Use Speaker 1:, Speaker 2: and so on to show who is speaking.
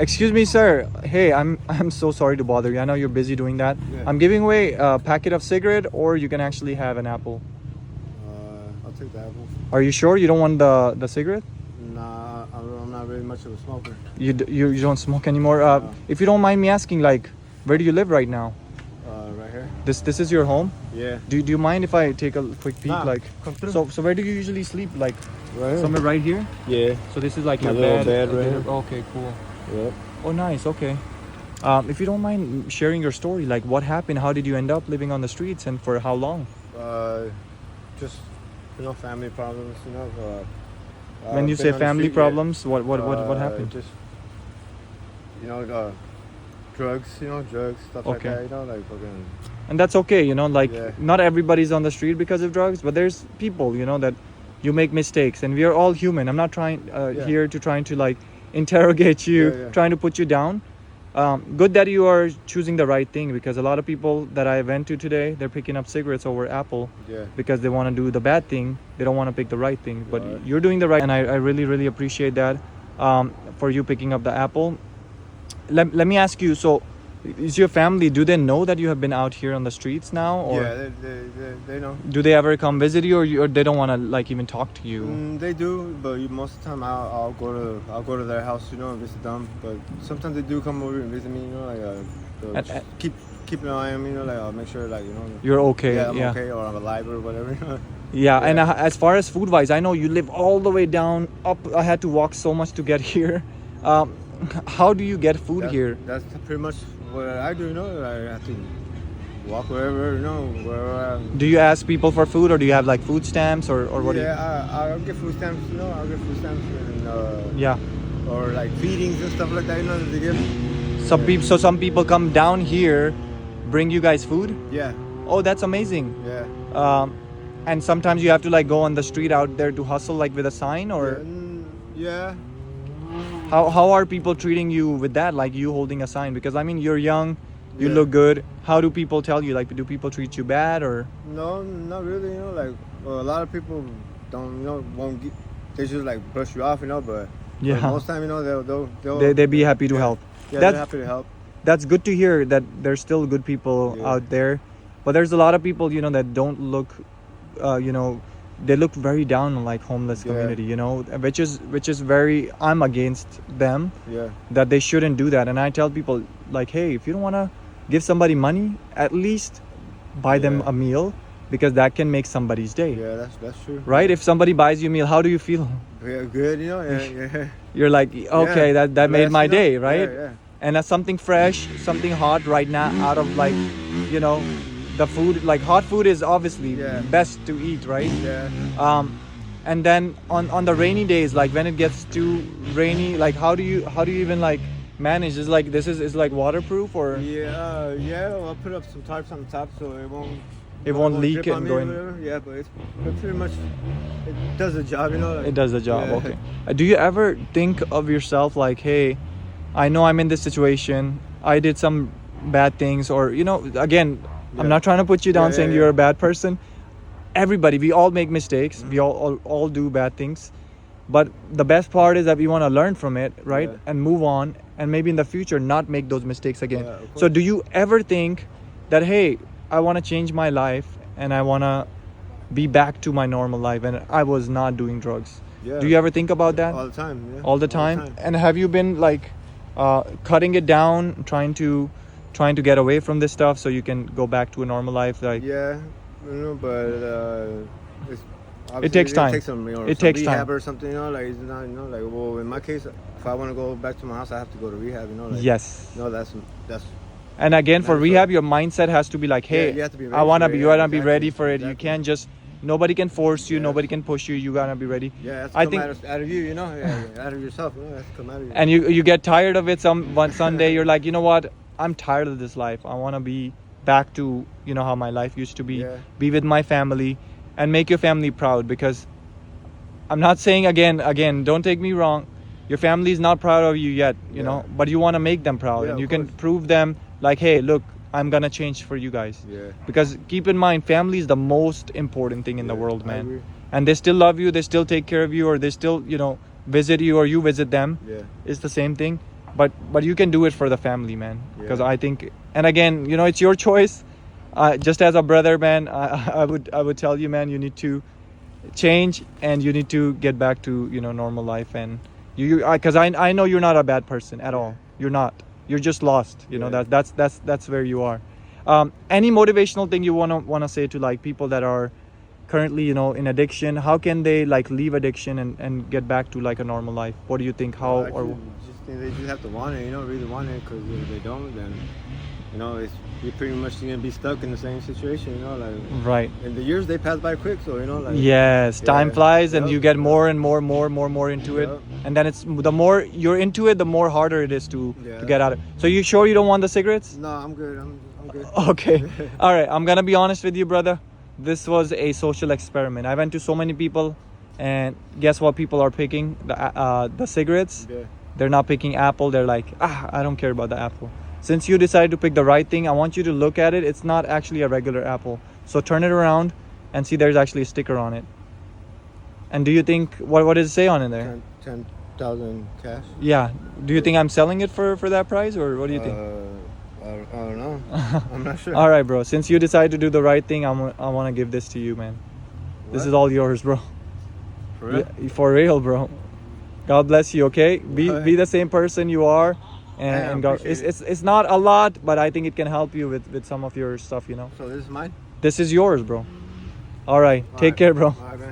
Speaker 1: Excuse me, sir. Hey, I'm so sorry to bother you. I know you're busy doing that.
Speaker 2: Yeah.
Speaker 1: I'm giving away a packet of cigarette, or you can actually have an apple.
Speaker 2: I'll take the apple.
Speaker 1: Are you sure you don't want the cigarette?
Speaker 2: Nah, I'm not really much of a smoker.
Speaker 1: You don't smoke anymore.
Speaker 2: No.
Speaker 1: If you don't mind me asking, like, where do you live right now?
Speaker 2: Right here.
Speaker 1: This is your home?
Speaker 2: Yeah.
Speaker 1: Do you mind if I take a quick peek?
Speaker 2: Nah,
Speaker 1: Like,
Speaker 2: come through.
Speaker 1: so where do you usually sleep? Like,
Speaker 2: Right here.
Speaker 1: somewhere right here?
Speaker 2: Yeah.
Speaker 1: So this is like
Speaker 2: My
Speaker 1: your
Speaker 2: little
Speaker 1: bed.
Speaker 2: bed right here.
Speaker 1: Okay, cool.
Speaker 2: Yep.
Speaker 1: Oh, nice. Okay. If you don't mind sharing your story, like what happened? How did you end up living on the streets, and for how long?
Speaker 2: Just family problems.
Speaker 1: When you
Speaker 2: been
Speaker 1: say
Speaker 2: on the
Speaker 1: family
Speaker 2: street,
Speaker 1: problems, what happened?
Speaker 2: Just drugs. Drugs, stuff like
Speaker 1: Okay.
Speaker 2: that. Like fucking.
Speaker 1: And that's okay, like
Speaker 2: Yeah.
Speaker 1: not everybody's on the street because of drugs, but there's people, that you make mistakes, and we are all human. I'm not trying
Speaker 2: Yeah.
Speaker 1: here to trying to like interrogate you,
Speaker 2: Yeah.
Speaker 1: trying to put you down. Good that you are choosing the right thing, because a lot of people that I went to today, they're picking up cigarettes over Apple
Speaker 2: Yeah.
Speaker 1: because they want to do the bad thing. They don't want to pick the right thing, but
Speaker 2: Right.
Speaker 1: you're doing the right, and I really, really appreciate that for you picking up the Apple. Let me ask you, so is your family, do they know that you have been out here on the streets now, or
Speaker 2: Yeah, they know.
Speaker 1: do they ever come visit you, or they don't want to like even talk to you?
Speaker 2: They do, but most of the time I'll go to their house, and visit them. But sometimes they do come over and visit me, they'll
Speaker 1: And-
Speaker 2: just keep an eye on me, like I'll make sure, like
Speaker 1: You're okay.
Speaker 2: yeah, I'm
Speaker 1: Yeah.
Speaker 2: okay, or I'm alive or whatever.
Speaker 1: Yeah, and
Speaker 2: Yeah.
Speaker 1: as far as food wise, I know you live all the way down up. I had to walk so much to get here. How do you get food here?
Speaker 2: That's pretty much what I do. I have to walk wherever, wherever.
Speaker 1: Do you ask people for food, or do you have like food stamps, or what?
Speaker 2: I'll get food stamps. I'll get food stamps and
Speaker 1: Yeah.
Speaker 2: or like feedings and stuff like that. That they give.
Speaker 1: Some people. So some people come down here, bring you guys food.
Speaker 2: Yeah,
Speaker 1: Oh, that's amazing.
Speaker 2: yeah.
Speaker 1: And sometimes you have to like go on the street out there to hustle, like with a sign, or
Speaker 2: Yeah.
Speaker 1: how are people treating you with that? Like you holding a sign, because I mean you're young, you
Speaker 2: Yeah.
Speaker 1: look good. How do people tell you? Like, do people treat you bad, or?
Speaker 2: No, not really. A lot of people don't, won't get. They just like brush you off, but
Speaker 1: Yeah.
Speaker 2: most time, they'll
Speaker 1: They be happy to help.
Speaker 2: Yeah,
Speaker 1: That's-
Speaker 2: they're happy to help.
Speaker 1: That's good to hear that there's still good people
Speaker 2: Yeah.
Speaker 1: out there, but there's a lot of people that don't look, they look very down on like homeless
Speaker 2: Yeah.
Speaker 1: community, which is very, I'm against them,
Speaker 2: Yeah,
Speaker 1: that they shouldn't do that. And I tell people like, hey, if you don't want to give somebody money, at least buy them
Speaker 2: Yeah.
Speaker 1: a meal, because that can make somebody's day.
Speaker 2: yeah, that's true.
Speaker 1: Right? If somebody buys you a meal, how do you feel?
Speaker 2: Yeah, good. Yeah.
Speaker 1: You're like, okay,
Speaker 2: Yeah.
Speaker 1: that made
Speaker 2: Blessed,
Speaker 1: my day, right?
Speaker 2: Yeah.
Speaker 1: And that's something fresh, something hot right now, out of like, the food. Like hot food is obviously
Speaker 2: Yeah.
Speaker 1: best to eat, right?
Speaker 2: Yeah.
Speaker 1: And then on the rainy days, like when it gets too rainy, like how do you even like manage? Is like is like waterproof, or
Speaker 2: Yeah. I'll put up some tarps on the top so
Speaker 1: It won't leak
Speaker 2: drip on
Speaker 1: and
Speaker 2: me
Speaker 1: go
Speaker 2: or
Speaker 1: in.
Speaker 2: whatever. Yeah, but it's pretty much it does the job.
Speaker 1: It does the job?
Speaker 2: Yeah.
Speaker 1: Okay. Do you ever think of yourself like, hey, I know I'm in this situation, I did some bad things, or again, I'm
Speaker 2: Yeah.
Speaker 1: not trying to put you down
Speaker 2: Yeah,
Speaker 1: saying
Speaker 2: yeah,
Speaker 1: you're
Speaker 2: yeah.
Speaker 1: a bad person. Everybody, we all make mistakes. We all do bad things, but the best part is that we want to learn from it, right?
Speaker 2: Yeah.
Speaker 1: And move on, and maybe in the future not make those mistakes again.
Speaker 2: Yeah, of
Speaker 1: So
Speaker 2: course.
Speaker 1: do you ever think that, hey, I want to change my life, and I want to be back to my normal life, and I was not doing drugs?
Speaker 2: Yeah.
Speaker 1: Do you ever think about that?
Speaker 2: All the time. Yeah.
Speaker 1: All the time? And have you been like cutting it down, trying to get away from this stuff so you can go back to a normal life? Like,
Speaker 2: Yeah, but it's
Speaker 1: It takes time.
Speaker 2: It takes some,
Speaker 1: It
Speaker 2: some
Speaker 1: takes
Speaker 2: rehab
Speaker 1: time.
Speaker 2: or something. Like it's not, like well, in my case, if I want to go back to my house, I have to go to rehab. Like,
Speaker 1: yes.
Speaker 2: That's
Speaker 1: And again, for
Speaker 2: That's
Speaker 1: rehab, your mindset has to be like, hey,
Speaker 2: Yeah, you have to be
Speaker 1: I
Speaker 2: ready
Speaker 1: wanna
Speaker 2: for
Speaker 1: be,
Speaker 2: it.
Speaker 1: you wanna
Speaker 2: Yeah,
Speaker 1: be ready
Speaker 2: exactly,
Speaker 1: for it. You
Speaker 2: exactly.
Speaker 1: can't just, nobody can force you,
Speaker 2: Yeah.
Speaker 1: nobody can push you. You gotta be ready.
Speaker 2: yeah. That's
Speaker 1: I
Speaker 2: come
Speaker 1: think-
Speaker 2: out of you, yeah, out of yourself. That's come out of you.
Speaker 1: And you get tired of it. One Sunday, you're like, you know what? I'm tired of this life. I wanna be back to how my life used to be.
Speaker 2: Yeah.
Speaker 1: Be with my family, and make your family proud. Because I'm not saying again, don't take me wrong, your family is not proud of you yet, you know, but you want to make them proud,
Speaker 2: Yeah,
Speaker 1: and
Speaker 2: of
Speaker 1: you can
Speaker 2: course.
Speaker 1: prove them like, hey, look, I'm gonna change for you guys.
Speaker 2: Yeah.
Speaker 1: Because keep in mind, family is the most important thing in the
Speaker 2: Yeah,
Speaker 1: world,
Speaker 2: I
Speaker 1: man.
Speaker 2: agree.
Speaker 1: And they still love you, they still take care of you, or they still visit you, or you visit them.
Speaker 2: Yeah.
Speaker 1: It's the same thing. but you can do it for the family, man, because
Speaker 2: Yeah.
Speaker 1: I think, and again, you know, it's your choice. Just as a brother, man, I would tell you, man, you need to change and you need to get back to, you know, normal life. And because I know you're not a bad person at all. You're not. You're just lost, you know.
Speaker 2: Yeah.
Speaker 1: That's where you are. Any motivational thing you wanna say to like people that are currently, you know, in addiction? How can they like leave addiction and get back to like a normal life? What do you think? How
Speaker 2: I just think they just have to want it, you know, really want it. Because if they don't, then you know, you're pretty much gonna be stuck in the same situation, you know, like.
Speaker 1: right?
Speaker 2: And the years they pass by quick, so you know, like.
Speaker 1: Yes, time
Speaker 2: Yeah.
Speaker 1: flies and
Speaker 2: Yep.
Speaker 1: you get more and more into it.
Speaker 2: Yep.
Speaker 1: And then it's the more you're into it, the more harder it is to
Speaker 2: Yeah.
Speaker 1: get out of it. So you sure you don't want the cigarettes?
Speaker 2: No, I'm good. I'm good.
Speaker 1: Okay. All right, I'm gonna be honest with you, brother. This was a social experiment. I went to so many people, and guess what? People are picking the cigarettes.
Speaker 2: Yeah.
Speaker 1: They're not picking apple. They're like, I don't care about the apple. Since you decided to pick the right thing, I want you to look at it. It's not actually a regular apple. So turn it around and see there's actually a sticker on it. And do you think, what does it say on it there?
Speaker 2: 10,000 cash.
Speaker 1: Yeah. Do you think I'm selling it for that price, or what do you think?
Speaker 2: I don't know. I'm not sure.
Speaker 1: All right, bro. Since you decided to do the right thing, I want to give this to you, man. This
Speaker 2: What?
Speaker 1: is all yours, bro.
Speaker 2: For real?
Speaker 1: Yeah, for real, bro. God bless you. Okay, be the same person you are, and God.
Speaker 2: appreciate
Speaker 1: It's not a lot, but I think it can help you with some of your stuff. You know.
Speaker 2: So this is mine.
Speaker 1: This is yours, bro. All right. Take care, bro.
Speaker 2: All right, man.